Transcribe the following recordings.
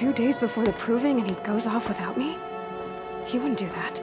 2 days before the proving and he goes off without me? He wouldn't do that.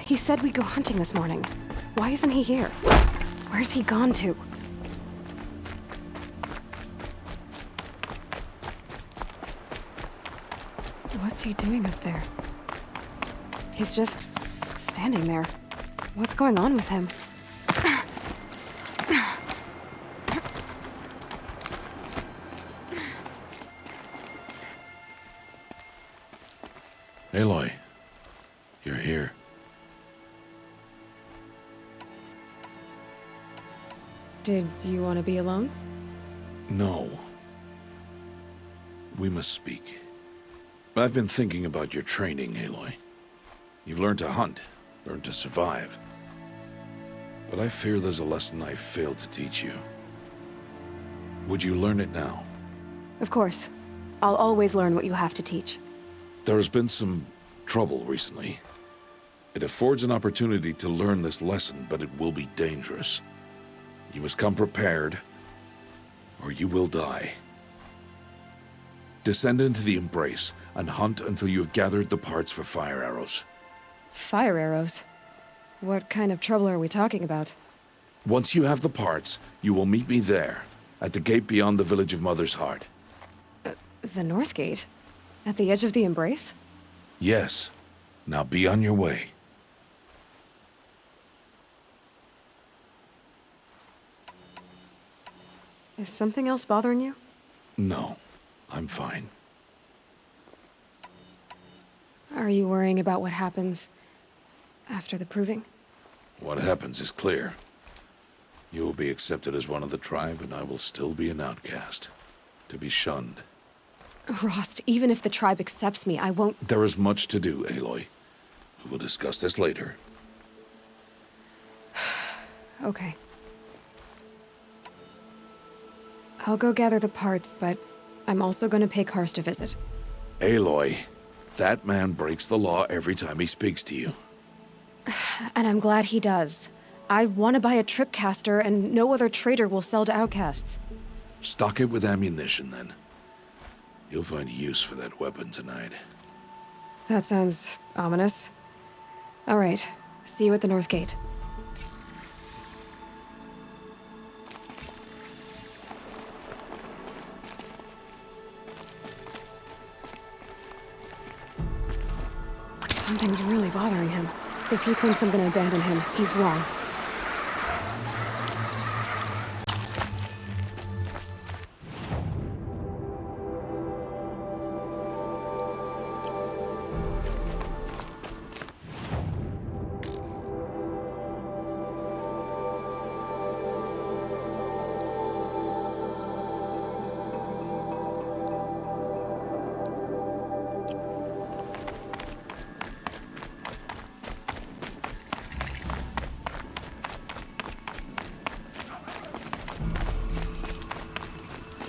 He said we'd go hunting this morning. Why isn't he here? Where's he gone to? What's he doing up there? He's just standing there. What's going on with him? Eiloi, you're here. Did you want to be alone? No. We must speak. I've been thinking about your training, Eiloi. You've learned to hunt, learned to survive. But I fear there's a lesson I failed to teach you. Would you learn it now? Of course. I'll always learn what you have to teach. There has been some trouble recently. It affords an opportunity to learn this lesson, but it will be dangerous. You must come prepared, or you will die. Descend into the Embrace and hunt until you have gathered the parts for fire arrows. Fire arrows? What kind of trouble are we talking about? Once you have the parts, you will meet me there, at the gate beyond the village of Mother's Heart. The North Gate? At the edge of the Embrace? Yes. Now be on your way. Is something else bothering you? No, I'm fine. Are you worrying about what happens after the proving? What happens is clear. You will be accepted as one of the tribe, and I will still be an outcast. To be shunned. Rost, even if the tribe accepts me, I won't... There is much to do, Eiloi. We will discuss this later. Okay. I'll go gather the parts, but I'm also going to pay Karst a visit. Eiloi, that man breaks the law every time he speaks to you. And I'm glad he does. I want to buy a tripcaster, and no other trader will sell to outcasts. Stock it with ammunition, then. You'll find use for that weapon tonight. That sounds ominous. All right. See you at the North Gate. Something's really bothering him. If he thinks I'm gonna abandon him, he's wrong.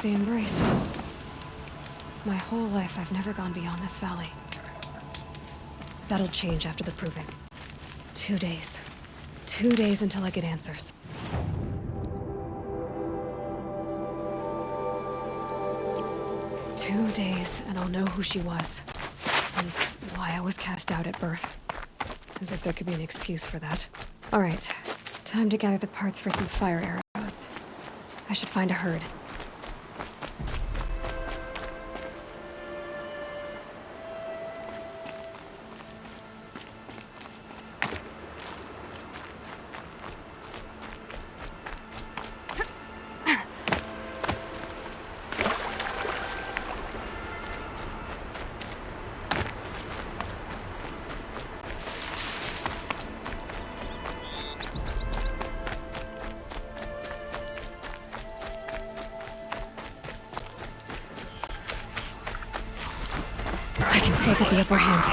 The Embrace. My whole life, I've never gone beyond this valley. That'll change after the proving. 2 days. 2 days until I get answers. Two days, and I'll know who she was. And why I was cast out at birth. As if there could be an excuse for that. All right. Time to gather the parts for some fire arrows. I should find a herd. I can still get the upper hand.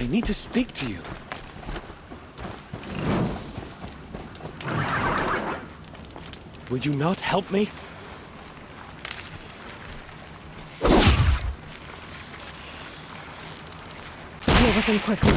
I need to speak to you. Will you not help me? Deal with him quickly.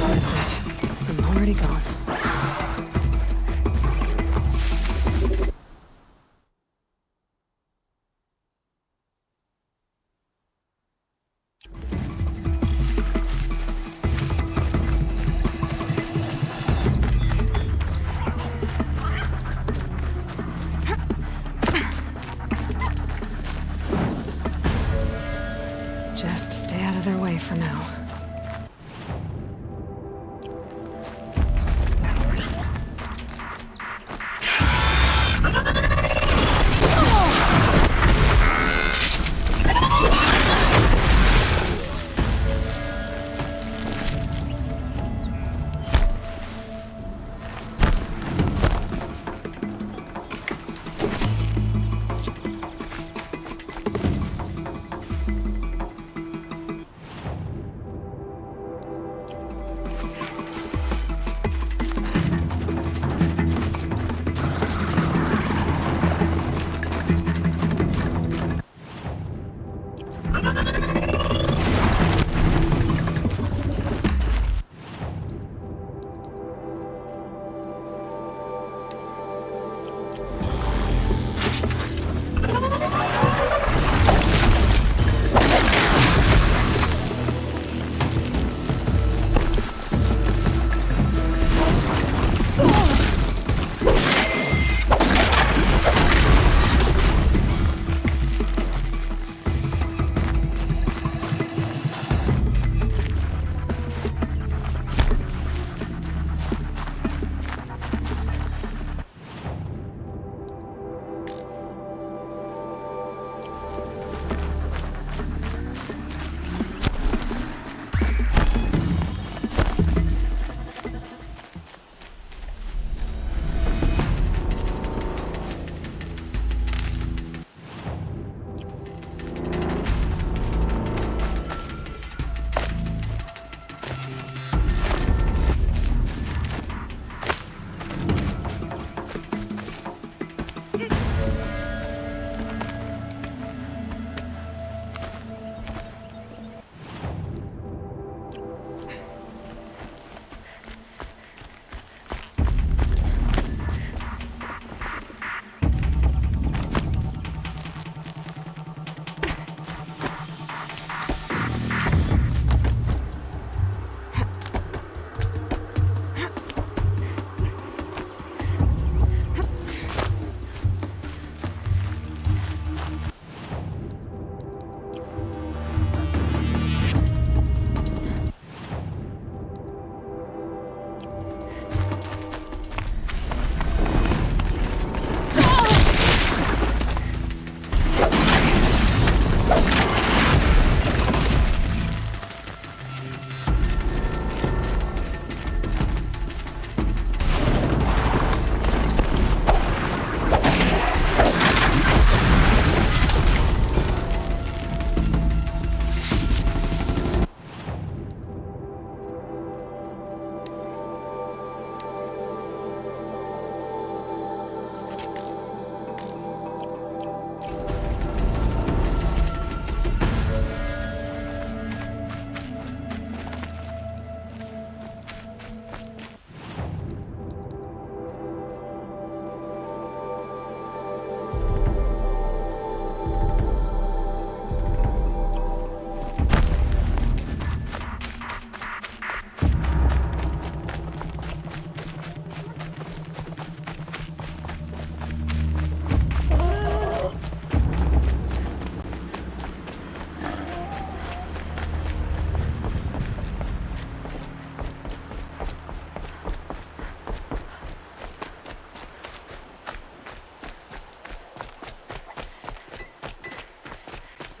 That's it. I'm already gone. Just stay out of their way for now.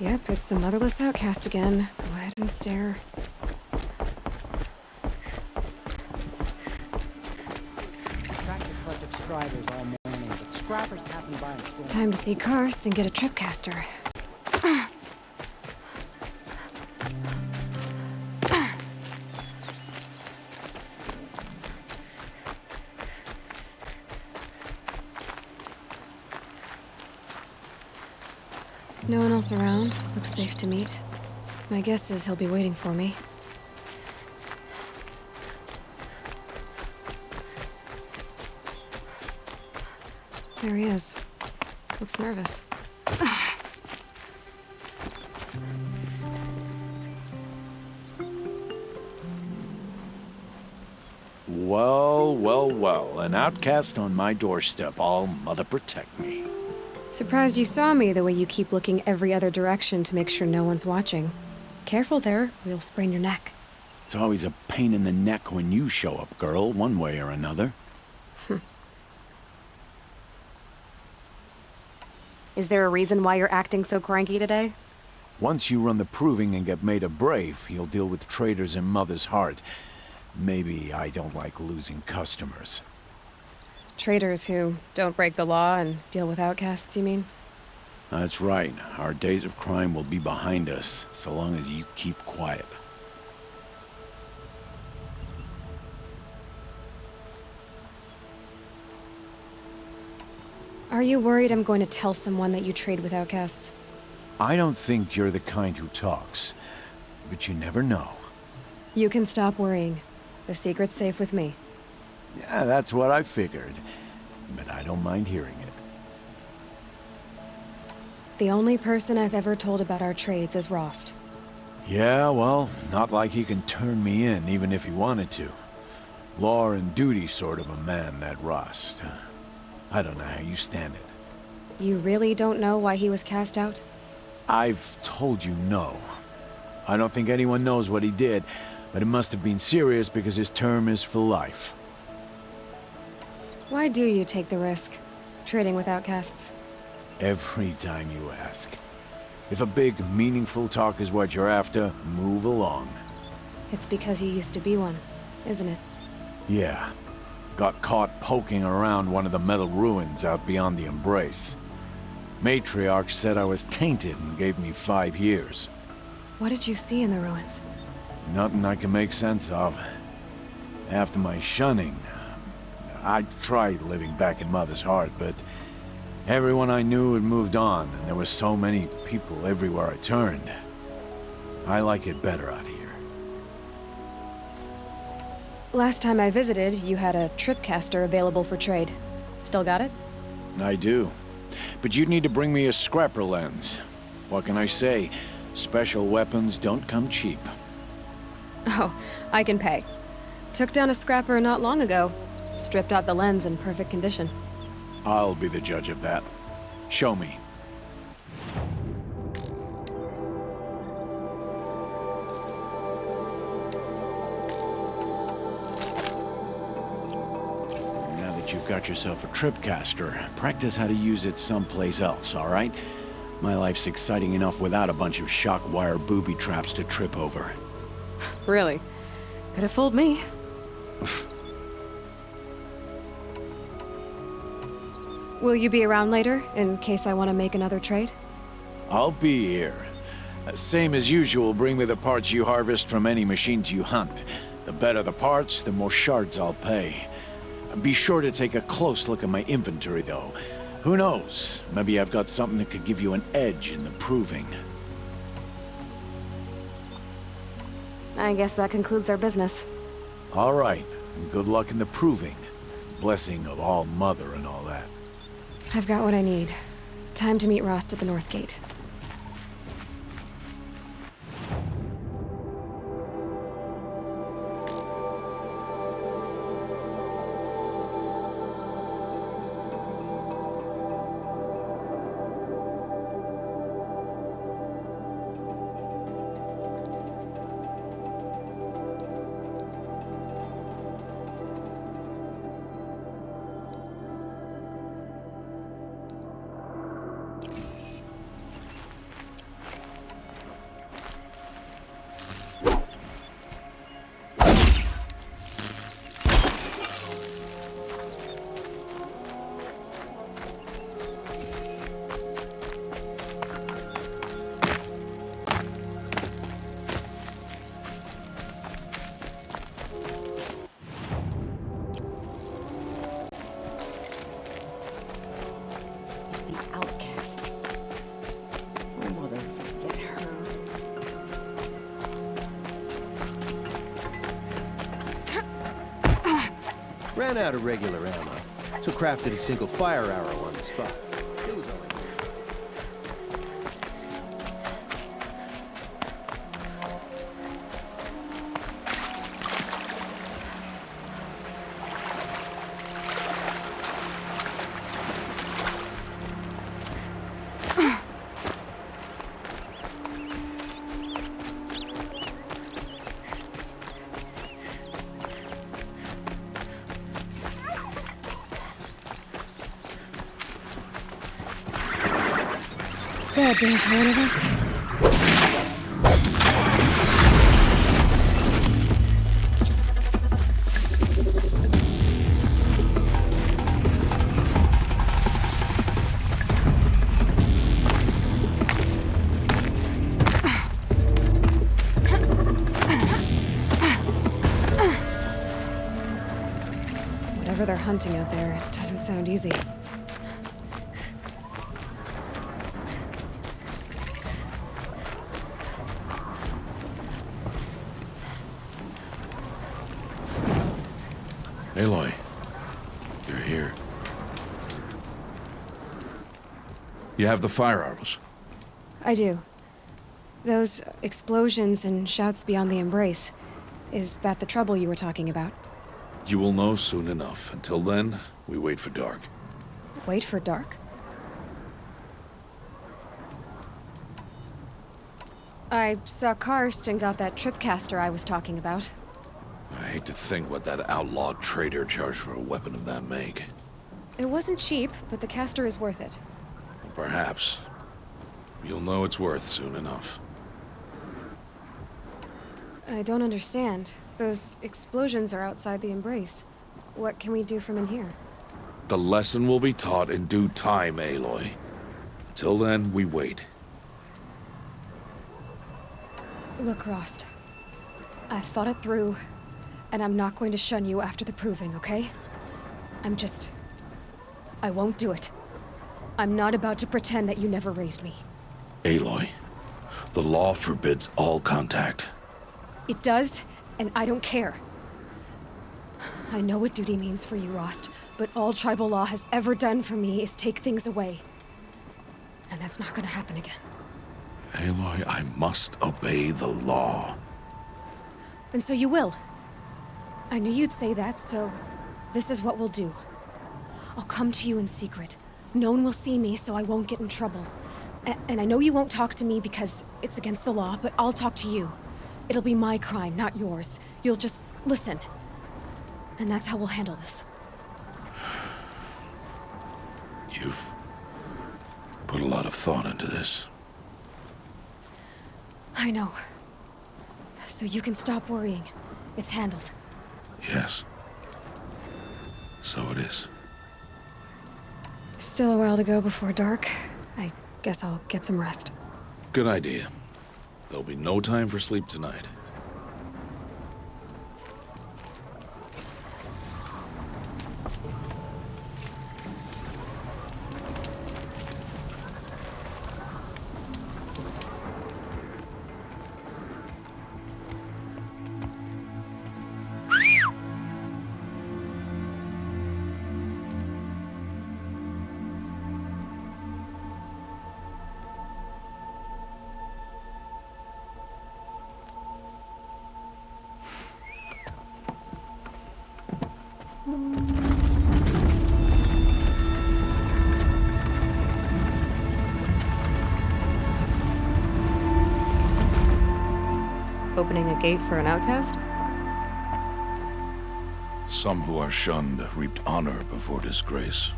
Yep, it's the motherless outcast again. Go ahead and stare. Tractor collected striders all morning, but scrappers happened by in storm. Time to see Karst and get a tripcaster. No one else around. Looks safe to meet. My guess is he'll be waiting for me. There he is. Looks nervous. Well, well, well. An outcast on my doorstep. All mother protect me. Surprised you saw me the way you keep looking every other direction to make sure no one's watching. Careful there, or you'll sprain your neck. It's always a pain in the neck when you show up, girl, one way or another. Is there a reason why you're acting so cranky today? Once you run the proving and get made a brave, you'll deal with traitors in Mother's Heart. Maybe I don't like losing customers. Traitors who don't break the law and deal with outcasts, you mean? That's right. Our days of crime will be behind us, so long as you keep quiet. Are you worried I'm going to tell someone that you trade with outcasts? I don't think you're the kind who talks, but you never know. You can stop worrying. The secret's safe with me. Yeah, that's what I figured, but I don't mind hearing it. The only person I've ever told about our trades is Rost. Yeah, well, not like he can turn me in, even if he wanted to. Law and duty sort of a man, that Rost. I don't know how you stand it. You really don't know why he was cast out? I've told you no. I don't think anyone knows what he did, but it must have been serious because his term is for life. Why do you take the risk, trading with outcasts? Every time you ask. If a big, meaningful talk is what you're after, move along. It's because you used to be one, isn't it? Yeah. Got caught poking around one of the metal ruins out beyond the Embrace. Matriarch said I was tainted and gave me 5 years. What did you see in the ruins? Nothing I can make sense of. After my shunning, I tried living back in Mother's Heart, but everyone I knew had moved on, and there were so many people everywhere I turned. I like it better out here. Last time I visited, you had a tripcaster available for trade. Still got it? I do. But you'd need to bring me a scrapper lens. What can I say? Special weapons don't come cheap. Oh, I can pay. Took down a scrapper not long ago. Stripped out the lens in perfect condition. I'll be the judge of that. Show me. Now that you've got yourself a tripcaster, practice how to use it someplace else, all right? My life's exciting enough without a bunch of shock wire booby traps to trip over. Really? Could have fooled me. Will you be around later, in case I want to make another trade? I'll be here. Same as usual, bring me the parts you harvest from any machines you hunt. The better the parts, the more shards I'll pay. Be sure to take a close look at my inventory, though. Who knows? Maybe I've got something that could give you an edge in the proving. I guess that concludes our business. All right, and good luck in the proving. Blessing of All Mother and all that. I've got what I need. Time to meet Rost at the North Gate. the outcast. Oh, mother, forget her. Ran out of regular ammo, so crafted a single fire arrow on the spot. It was only... Goddamn for one of us. Whatever they're hunting out there, it doesn't sound easy. Aloy, you're here. You have the fire arrows. I do. Those explosions and shouts beyond the embrace. Is that the trouble you were talking about? You will know soon enough. Until then, we wait for dark. Wait for dark? I saw Karst and got that tripcaster I was talking about. I hate to think what that outlawed trader charged for a weapon of that make. It wasn't cheap, but the caster is worth it. Perhaps. You'll know it's worth soon enough. I don't understand. Those explosions are outside the embrace. What can we do from in here? The lesson will be taught in due time, Aloy. Until then, we wait. Look, Rost. I've thought it through, and I'm not going to shun you after the proving, okay? I won't do it. I'm not about to pretend that you never raised me. Aloy, the law forbids all contact. It does, and I don't care. I know what duty means for you, Rost, but all tribal law has ever done for me is take things away. And that's not gonna happen again. Aloy, I must obey the law. And so you will. I knew you'd say that, so this is what we'll do. I'll come to you in secret. No one will see me, so I won't get in trouble. And I know you won't talk to me because it's against the law, but I'll talk to you. It'll be my crime, not yours. You'll just listen. And that's how we'll handle this. You've put a lot of thought into this. I know. So you can stop worrying. It's handled. Yes. So it is. Still a while to go before dark. I guess I'll get some rest. Good idea. There'll be no time for sleep tonight. Opening a gate for an outcast? Some who are shunned reaped honor before disgrace.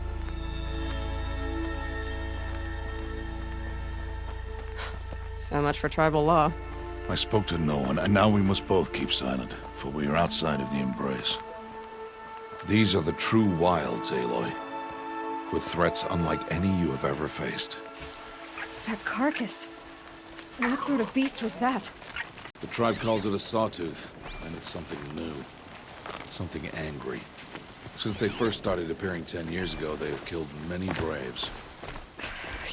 So much for tribal law. I spoke to no one, and now we must both keep silent, for we are outside of the embrace. These are the true wilds, Aloy, with threats unlike any you have ever faced. That carcass. What sort of beast was that? The tribe calls it a sawtooth, and it's something new. Something angry. Since they first started appearing 10 years ago, they have killed many braves.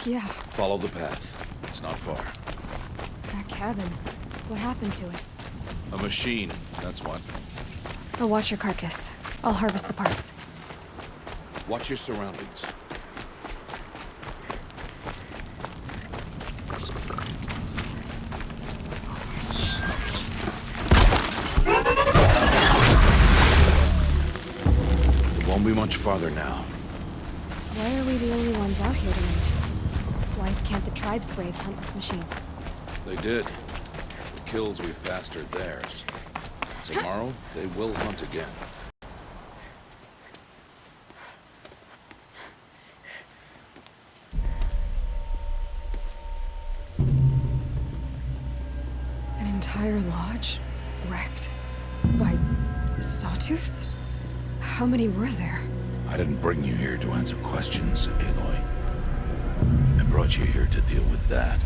Yeah, Follow the path. It's not far. that cabin. What happened to it? A machine, that's what. I'll watch your carcass. I'll harvest the parts. Watch your surroundings. It won't be much farther now. Why are we the only ones out here tonight? Why can't the tribe's braves hunt this machine? They did. The kills we've passed are theirs. Tomorrow, they will hunt again. An entire lodge? Wrecked? By sawtooths? How many were there? I didn't bring you here to answer questions, Aloy. I brought you here to deal with that.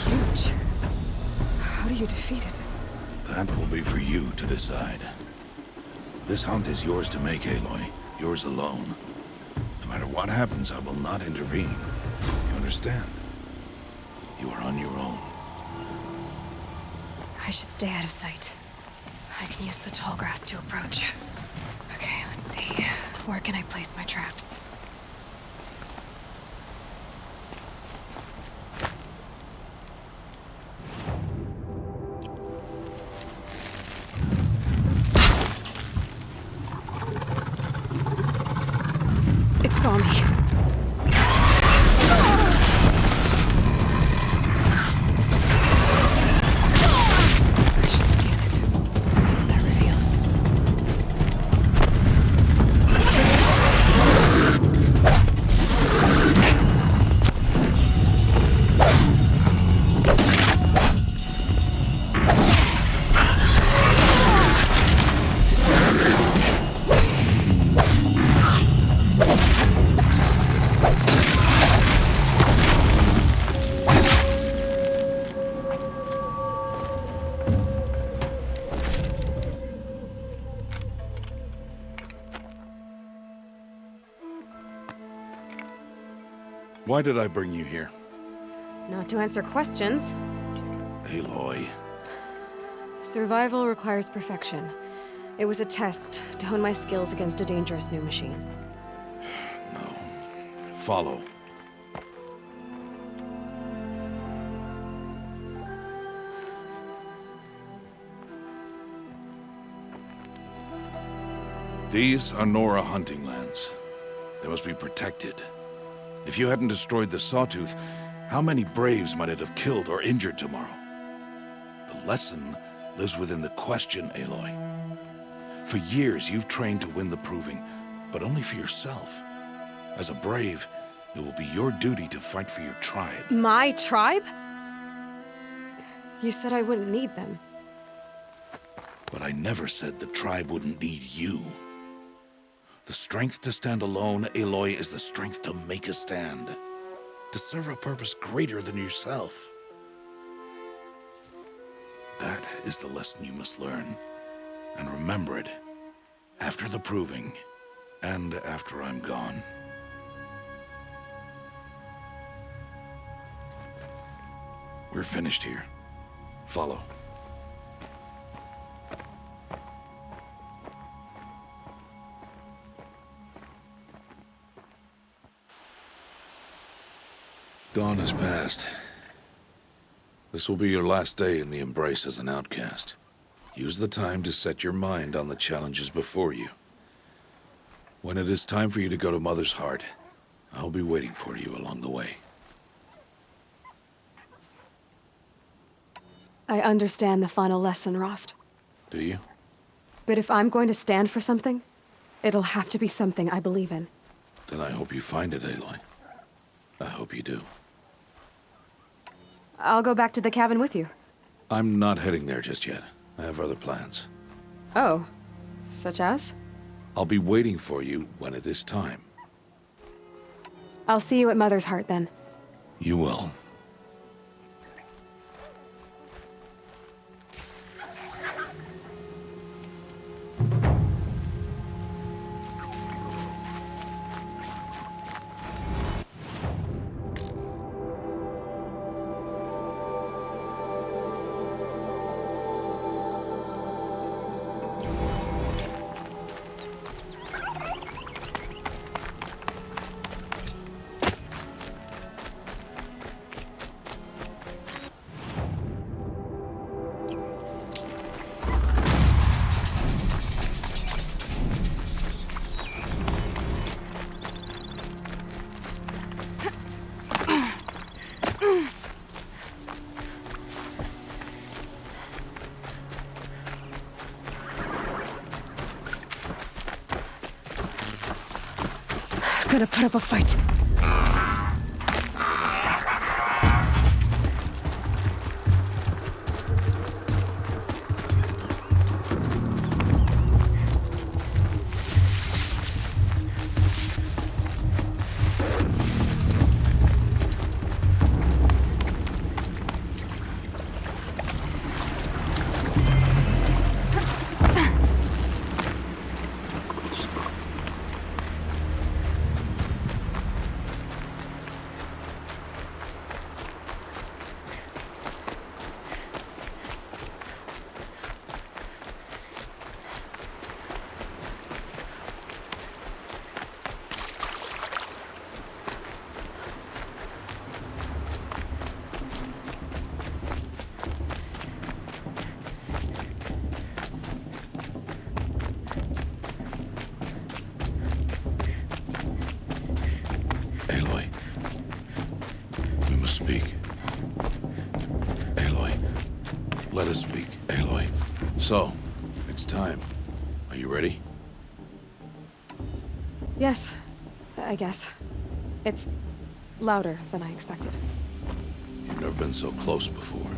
Huge. How do you defeat it? That will be for you to decide. This hunt is yours to make, Aloy. Yours alone. No matter what happens, I will not intervene. You understand? You are on your own. I should stay out of sight. I can use the tall grass to approach. Okay, let's see. Where can I place my traps? It saw me. I should scan it. See what that reveals. Why did I bring you here? Not to answer questions. Aloy. Survival requires perfection. It was a test to hone my skills against a dangerous new machine. No. Follow. These are Nora hunting lands. They must be protected. If you hadn't destroyed the Sawtooth, how many Braves might it have killed or injured tomorrow? The lesson lives within the question, Aloy. For years, you've trained to win the Proving, but only for yourself. As a Brave, it will be your duty to fight for your tribe. My tribe? You said I wouldn't need them. But I never said the tribe wouldn't need you. The strength to stand alone, Aloy, is the strength to make a stand. To serve a purpose greater than yourself. That is the lesson you must learn. And remember it. After the Proving. And after I'm gone. We're finished here. Follow. Dawn has passed. This will be your last day in the Embrace as an outcast. Use the time to set your mind on the challenges before you. When it is time for you to go to Mother's Heart, I'll be waiting for you along the way. I understand the final lesson, Rost. Do you? But if I'm going to stand for something, it'll have to be something I believe in. Then I hope you find it, Aloy. I hope you do. I'll go back to the cabin with you. I'm not heading there just yet. I have other plans. Oh. Such as? I'll be waiting for you when it is time. I'll see you at Mother's Heart then. You will. Gotta put up a fight. Aloy. We must speak. Aloy. Let us speak, Aloy. So, it's time. Are you ready? Yes, I guess. It's louder than I expected. You've never been so close before.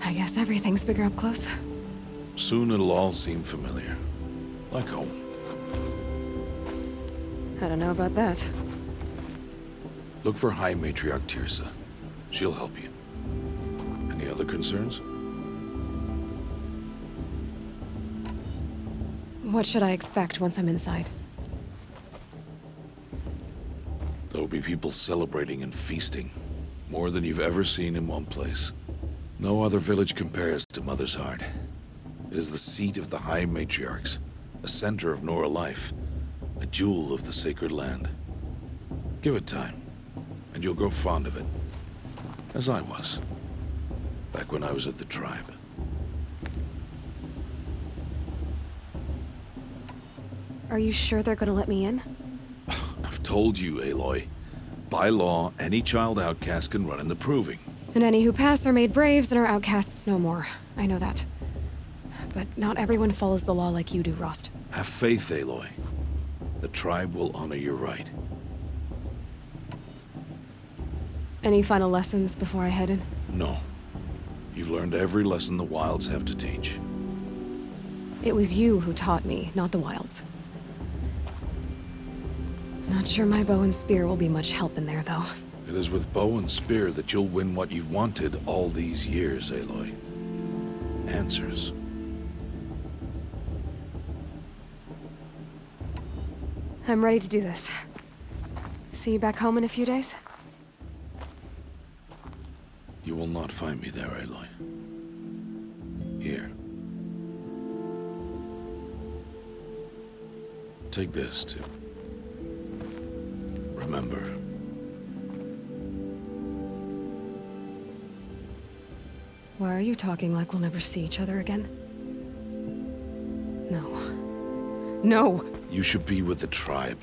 I guess everything's bigger up close. Soon it'll all seem familiar. Like home. I don't know about that. Look for High Matriarch Tirsa. She'll help you. Any other concerns? What should I expect once I'm inside? There'll be people celebrating and feasting. More than you've ever seen in one place. No other village compares to Mother's Heart. It is the seat of the High Matriarchs, a center of Nora life, a jewel of the sacred land. Give it time, and you'll grow fond of it. As I was, back when I was at the tribe. Are you sure they're gonna let me in? I've told you, Aloy. By law, any child outcast can run in the proving. And any who pass are made braves and are outcasts no more. I know that. But not everyone follows the law like you do, Rost. Have faith, Aloy. The tribe will honor your right. Any final lessons before I head in? No. You've learned every lesson the Wilds have to teach. It was you who taught me, not the Wilds. Not sure my bow and spear will be much help in there, though. It is with bow and spear that you'll win what you've wanted all these years, Aloy. Answers. I'm ready to do this. See you back home in a few days? You will not find me there, Aloy. Here. Take this, too. Remember. Why are you talking like we'll never see each other again? No. No! You should be with the tribe.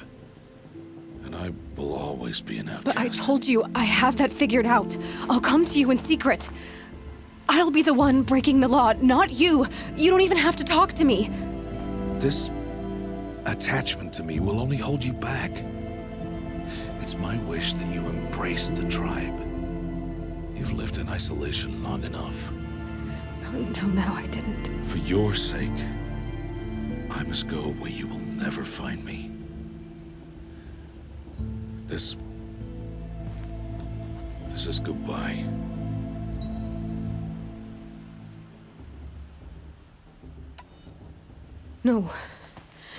And I will always be an outcast. But I told you, I have that figured out. I'll come to you in secret. I'll be the one breaking the law, not you. You don't even have to talk to me. This attachment to me will only hold you back. It's my wish that you embrace the tribe. You've lived in isolation long enough. Until now, I didn't. For your sake, I must go where you will never find me. This is goodbye. No,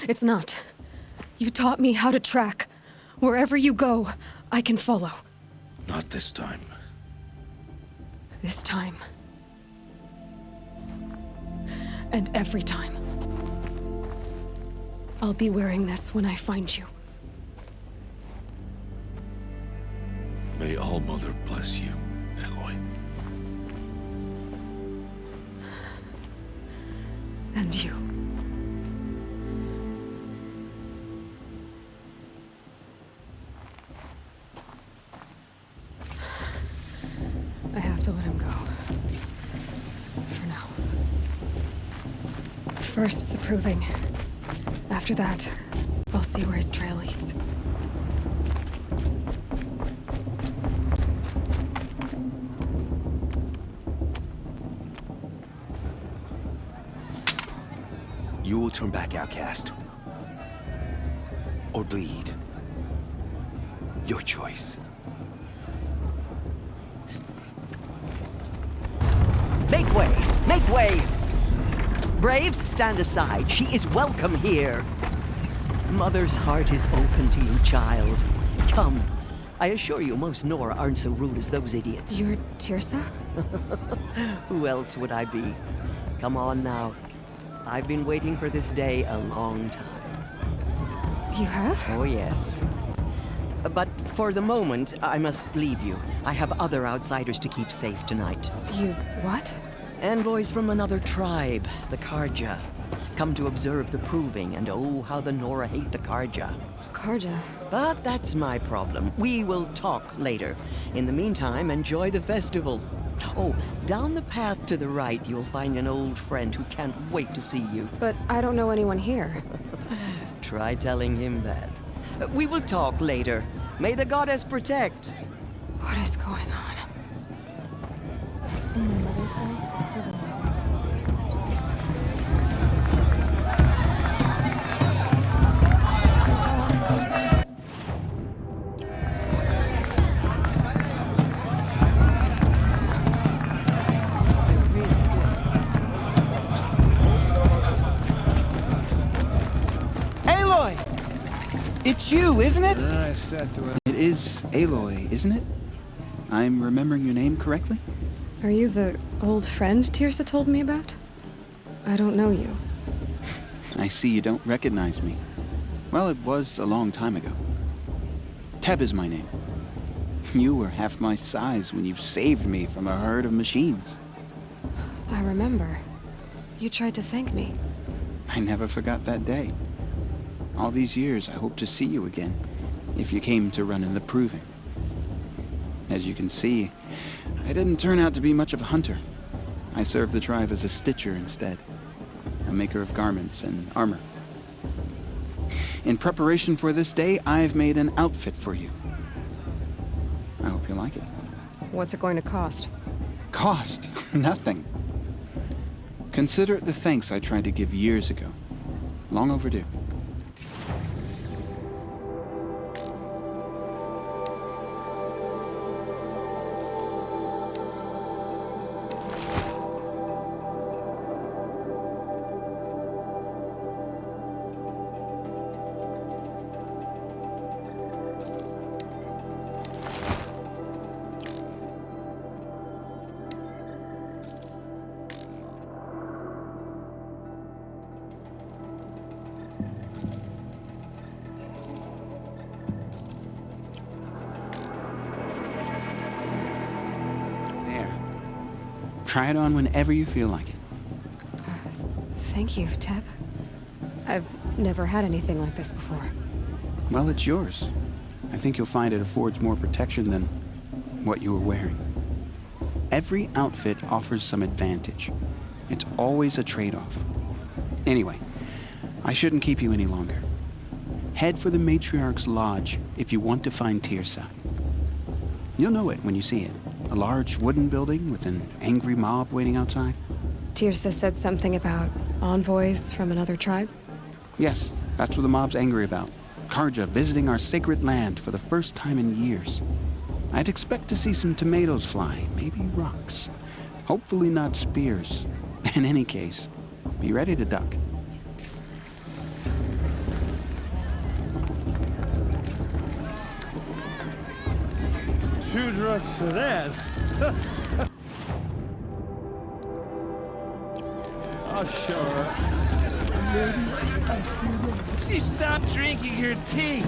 it's not. You taught me how to track. Wherever you go, I can follow. Not this time. This time. And every time. I'll be wearing this when I find you. May All-Mother bless you, Eloy. And you. I have to let him go. For now. First, the proving. After that, I'll see where his trail leads. You will turn back, outcast. Or bleed. Your choice. Make way! Make way! Braves, stand aside. She is welcome here. Mother's heart is open to you, child. Come. I assure you, most Nora aren't so rude as those idiots. You're Tirsa? Who else would I be? Come on now. I've been waiting for this day a long time. You have? Oh, yes. But for the moment, I must leave you. I have other outsiders to keep safe tonight. You what? Envoys from another tribe, the Karja. Come to observe the proving, and oh, how the Nora hate the Karja. Karja. But that's my problem. We will talk later. In the meantime, enjoy the festival. Oh, down the path to the right, you'll find an old friend who can't wait to see you. But I don't know anyone here. Try telling him that. We will talk later. May the goddess protect. What is going on? Aloy! It's you, isn't it? I said to her. It is Aloy, isn't it? I'm remembering your name correctly? Are you the old friend Tirsa told me about? I don't know you. I see you don't recognize me. Well, it was a long time ago. Teb is my name. You were half my size when you saved me from a herd of machines. I remember. You tried to thank me. I never forgot that day. All these years, I hope to see you again, if you came to run in the proving. As you can see, I didn't turn out to be much of a hunter. I served the tribe as a stitcher instead, a maker of garments and armor. In preparation for this day, I've made an outfit for you. I hope you like it. What's it going to cost? Cost? Nothing. Consider it the thanks I tried to give years ago. Long overdue. Try it on whenever you feel like it. Thank you, Teb. I've never had anything like this before. Well, it's yours. I think you'll find it affords more protection than what you were wearing. Every outfit offers some advantage. It's always a trade-off. Anyway, I shouldn't keep you any longer. Head for the Matriarch's Lodge if you want to find Tirsa. You'll know it when you see it. A large wooden building with an angry mob waiting outside. Tirsa said something about envoys from another tribe? Yes, that's what the mob's angry about. Karja visiting our sacred land for the first time in years. I'd expect to see some tomatoes fly, maybe rocks. Hopefully not spears. In any case, be ready to duck. Two drugs to this. I'll show her. She stopped drinking her tea.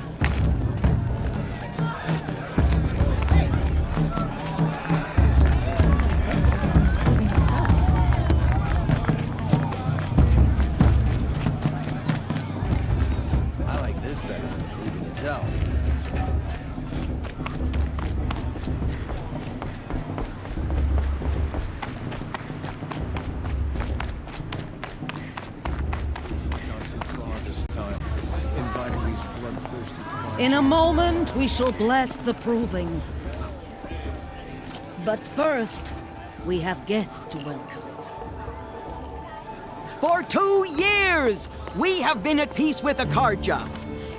I like this better than the proving itself. In a moment, we shall bless the proving. But first, we have guests to welcome. For 2 years, we have been at peace with the Karja.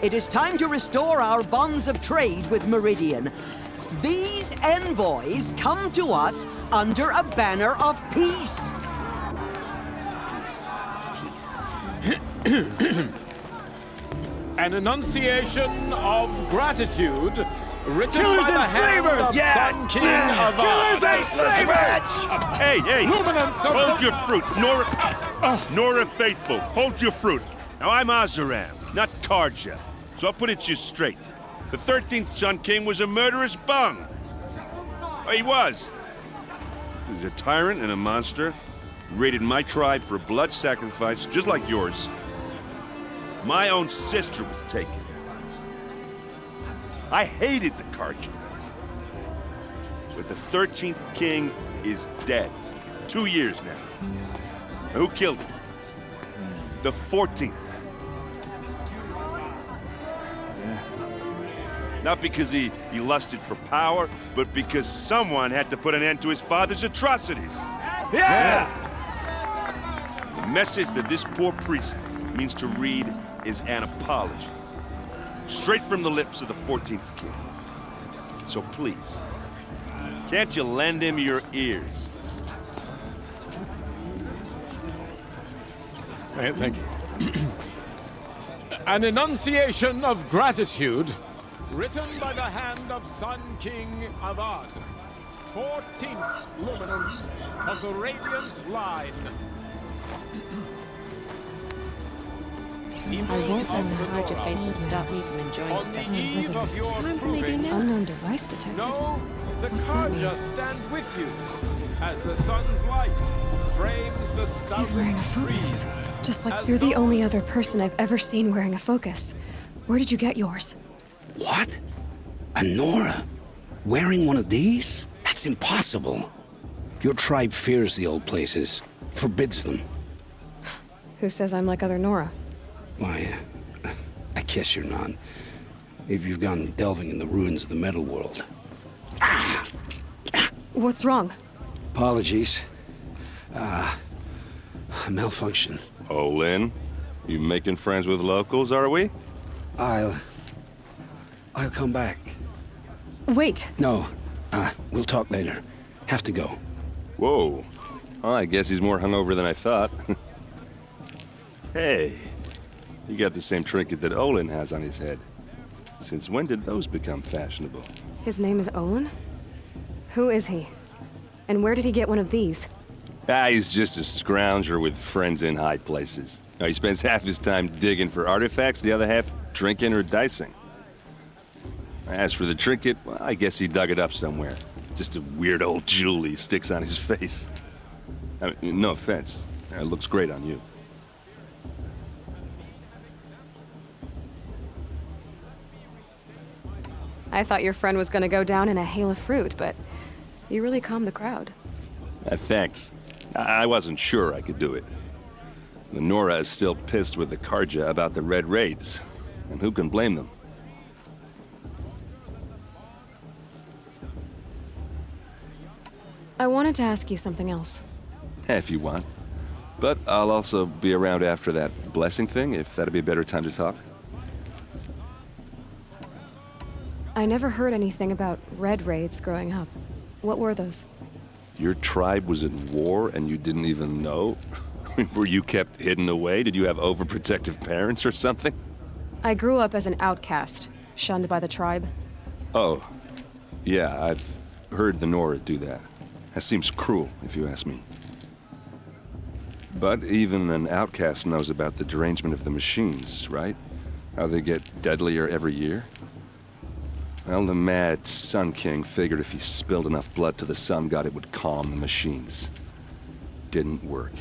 It is time to restore our bonds of trade with Meridian. These envoys come to us under a banner of peace. An enunciation of gratitude written by the hand of Sun King of Hey, Luminance of hold your fruit. Nora Faithful, hold your fruit. Now, I'm Azaram, not Karja, so I'll put it to you straight. The 13th Sun King was a murderous bung. Oh, he was. He was a tyrant and a monster. Raided my tribe for a blood sacrifice, just like yours. My own sister was taken. I hated the Karja. But the 13th king is dead. 2 years now. Now, who killed him? The 14th. Not because he lusted for power, but because someone had to put an end to his father's atrocities. Yeah! The message that this poor priest means to read is an apology. Straight from the lips of the 14th king. So please, can't you lend him your ears? Thank you. An enunciation of gratitude written by the hand of Sun King Avad, 14th luminance of the Radiant Line. I won't let the Karja faithful stop me from enjoying the festive visitors. Unknown device detected. No, the What's that mean? Karja stand with you as the sun's light frames the He's wearing a stoutest focus. trees. Just like you're the only other person I've ever seen wearing a focus. Where did you get yours? What? A Nora? Wearing one of these? That's impossible. Your tribe fears the old places, forbids them. Who says I'm like other Nora? Why, I guess you're not. If you've gone delving in the ruins of the metal world. What's wrong? Apologies. Malfunction. Oh, Lynn, you making friends with locals, are we? I'll come back. Wait. No, we'll talk later. Have to go. Whoa. Oh, I guess he's more hungover than I thought. Hey, you got the same trinket that Olin has on his head. Since when did those become fashionable? His name is Olin? Who is he? And where did he get one of these? He's just a scrounger with friends in high places. He spends half his time digging for artifacts, the other half drinking or dicing. As for the trinket, well, I guess he dug it up somewhere. Just a weird old jewel he sticks on his face. I mean, no offense. It looks great on you. I thought your friend was gonna go down in a hail of fruit, but you really calmed the crowd. Thanks. I wasn't sure I could do it. The Nora is still pissed with the Karja about the Red Raids, and who can blame them? I wanted to ask you something else. If you want. But I'll also be around after that blessing thing, if that'd be a better time to talk. I never heard anything about red raids growing up. What were those? Your tribe was in war and you didn't even know? Were you kept hidden away? Did you have overprotective parents or something? I grew up as an outcast, shunned by the tribe. Oh, yeah, I've heard the Nora do that. That seems cruel, if you ask me. But even an outcast knows about the derangement of the machines, right? How they get deadlier every year? Well, the mad Sun King figured if he spilled enough blood to the sun god, it would calm the machines. Didn't work.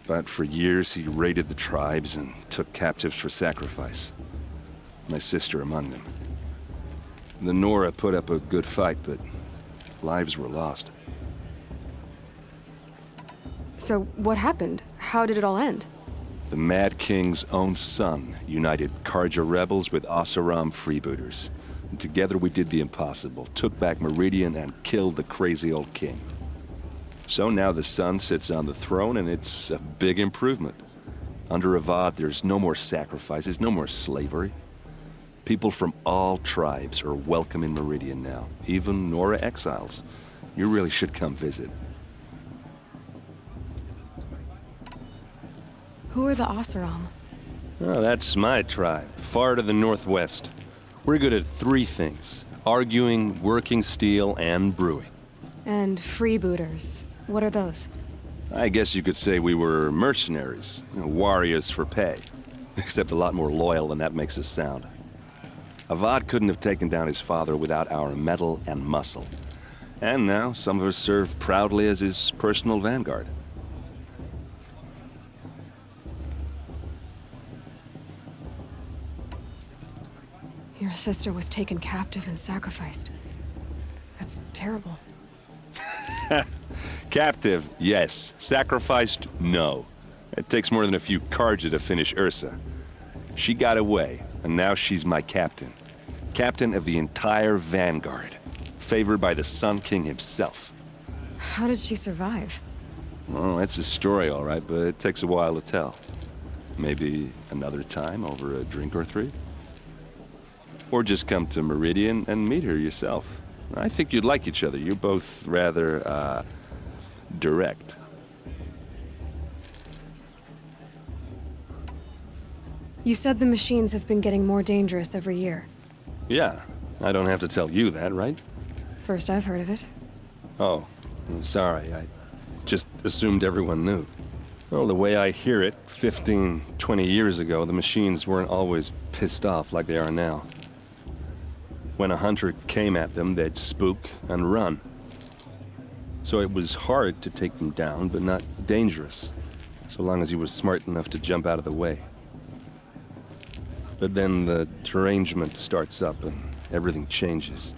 But for years, he raided the tribes and took captives for sacrifice. My sister among them. The Nora put up a good fight, but lives were lost. So what happened? How did it all end? The Mad King's own son united Karja rebels with Oseram freebooters. And together we did the impossible, took back Meridian and killed the crazy old king. So now the son sits on the throne and it's a big improvement. Under Avad, there's no more sacrifices, no more slavery. People from all tribes are welcome in Meridian now, even Nora exiles. You really should come visit. Who are the Oseram? Oh, that's my tribe, far to the northwest. We're good at three things: arguing, working steel, and brewing. And freebooters. What are those? I guess you could say we were mercenaries, warriors for pay. Except a lot more loyal than that makes us sound. Avad couldn't have taken down his father without our metal and muscle. And now some of us serve proudly as his personal vanguard. Your sister was taken captive and sacrificed. That's terrible. Captive, yes. Sacrificed, no. It takes more than a few Karja to finish Ursa. She got away, and now she's my captain. Captain of the entire Vanguard. Favored by the Sun King himself. How did she survive? Oh, that's a story, all right, but it takes a while to tell. Maybe another time over a drink or three? Or just come to Meridian and meet her yourself. I think you'd like each other. You're both rather, direct. You said the machines have been getting more dangerous every year. Yeah, I don't have to tell you that, right? First I've heard of it. Oh, I'm sorry. I just assumed everyone knew. Well, the way I hear it, 15, 20 years ago, the machines weren't always pissed off like they are now. When a hunter came at them, they'd spook and run. So it was hard to take them down, but not dangerous, so long as he was smart enough to jump out of the way. But then the derangement starts up and everything changes.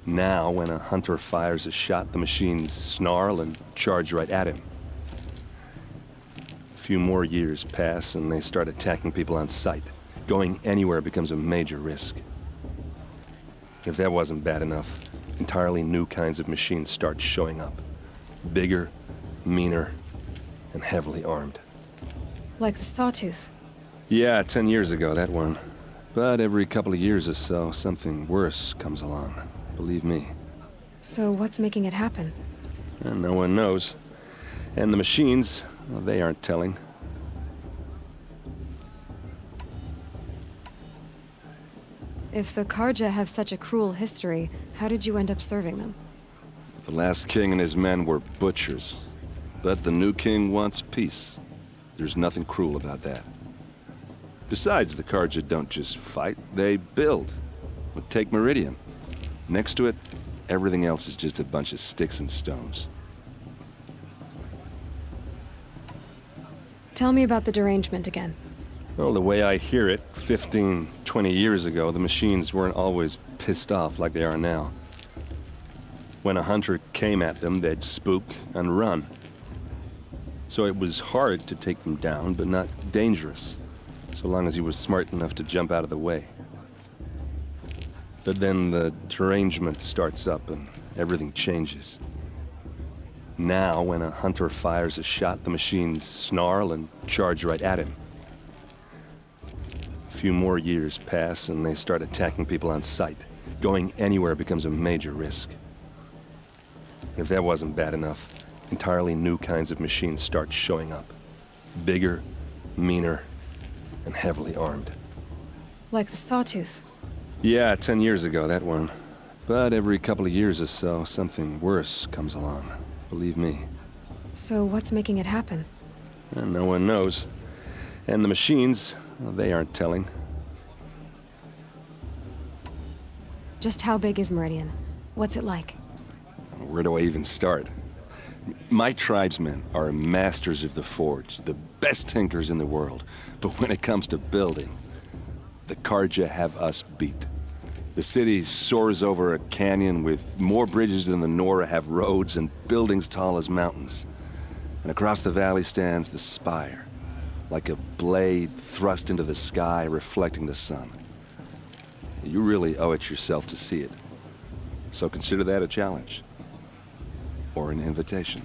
Now, when a hunter fires a shot, the machines snarl and charge right at him. A few more years pass and they start attacking people on sight. Going anywhere becomes a major risk. If that wasn't bad enough, entirely new kinds of machines start showing up. Bigger, meaner, and heavily armed. Like the Sawtooth. Yeah, 10 years ago, that one. But every couple of years or so, something worse comes along. Believe me. So what's making it happen? And no one knows. And the machines, well, they aren't telling. If the Karja have such a cruel history, how did you end up serving them? The last king and his men were butchers. But the new king wants peace. There's nothing cruel about that. Besides, the Karja don't just fight, they build. But take Meridian. Next to it, everything else is just a bunch of sticks and stones. Tell me about the derangement again. Well, the way I hear it, 15, 20 years ago, the machines weren't always pissed off like they are now. When a hunter came at them, they'd spook and run. So it was hard to take them down, but not dangerous, so long as he was smart enough to jump out of the way. But then the derangement starts up and everything changes. Now, when a hunter fires a shot, the machines snarl and charge right at him. A few more years pass and they start attacking people on sight. Going anywhere becomes a major risk. If that wasn't bad enough, entirely new kinds of machines start showing up. Bigger, meaner, and heavily armed. Like the Sawtooth. Yeah, 10 years ago, that one. But every couple of years or so, something worse comes along. Believe me. So what's making it happen? And no one knows. And the machines, well, they aren't telling. Just how big is Meridian? What's it like? Where do I even start? My tribesmen are masters of the forge, the best tinkers in the world. But when it comes to building, the Carja have us beat. The city soars over a canyon with more bridges than the Nora have roads and buildings tall as mountains. And across the valley stands the spire, like a blade thrust into the sky reflecting the sun. You really owe it yourself to see it. So consider that a challenge. Or an invitation.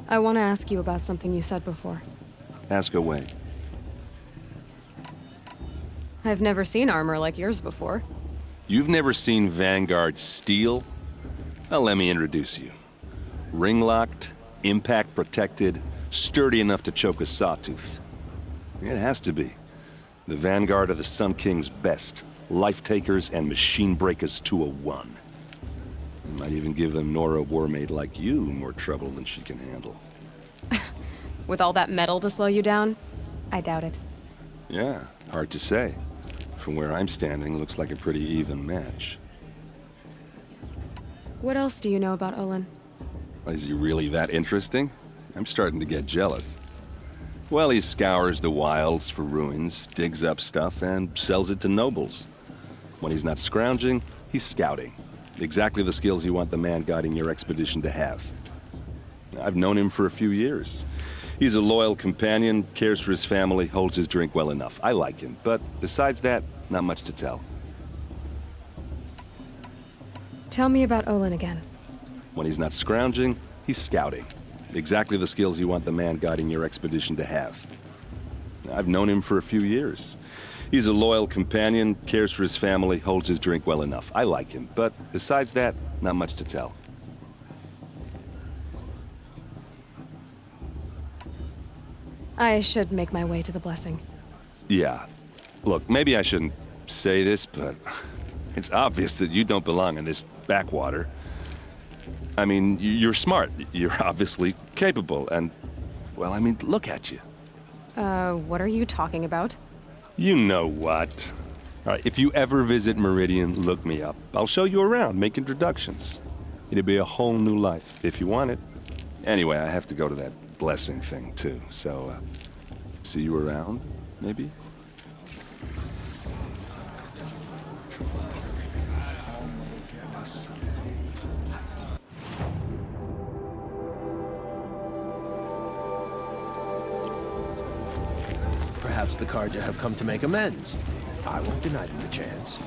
I want to ask you about something you said before. Ask away. I've never seen armor like yours before. You've never seen Vanguard steel? Well, let me introduce you. Ring-locked, impact-protected, sturdy enough to choke a sawtooth. It has to be. The Vanguard of the Sun King's best. Life-takers and machine breakers to a one. You might even give a Nora warmaid like you more trouble than she can handle. With all that metal to slow you down? I doubt it. Yeah, hard to say. From where I'm standing, looks like a pretty even match. What else do you know about Olin? Is he really that interesting? I'm starting to get jealous. Well, he scours the wilds for ruins, digs up stuff, and sells it to nobles. When he's not scrounging, he's scouting. Exactly the skills you want the man guiding your expedition to have. I've known him for a few years. He's a loyal companion, cares for his family, holds his drink well enough. I like him, but besides that, not much to tell. Tell me about Olin again. When he's not scrounging, he's scouting. Exactly the skills you want the man guiding your expedition to have. I've known him for a few years. He's a loyal companion, cares for his family, holds his drink well enough. I like him, but besides that, not much to tell. I should make my way to the blessing. Yeah. Look, maybe I shouldn't say this, but it's obvious that you don't belong in this backwater. I mean, you're smart. You're obviously capable, and, well, I mean, look at you. What are you talking about? You know what. All right, if you ever visit Meridian, look me up. I'll show you around, make introductions. It'll be a whole new life, if you want it. Anyway, I have to go to that blessing thing, too, so, see you around, maybe? Perhaps the Carja have come to make amends. I won't deny them the chance.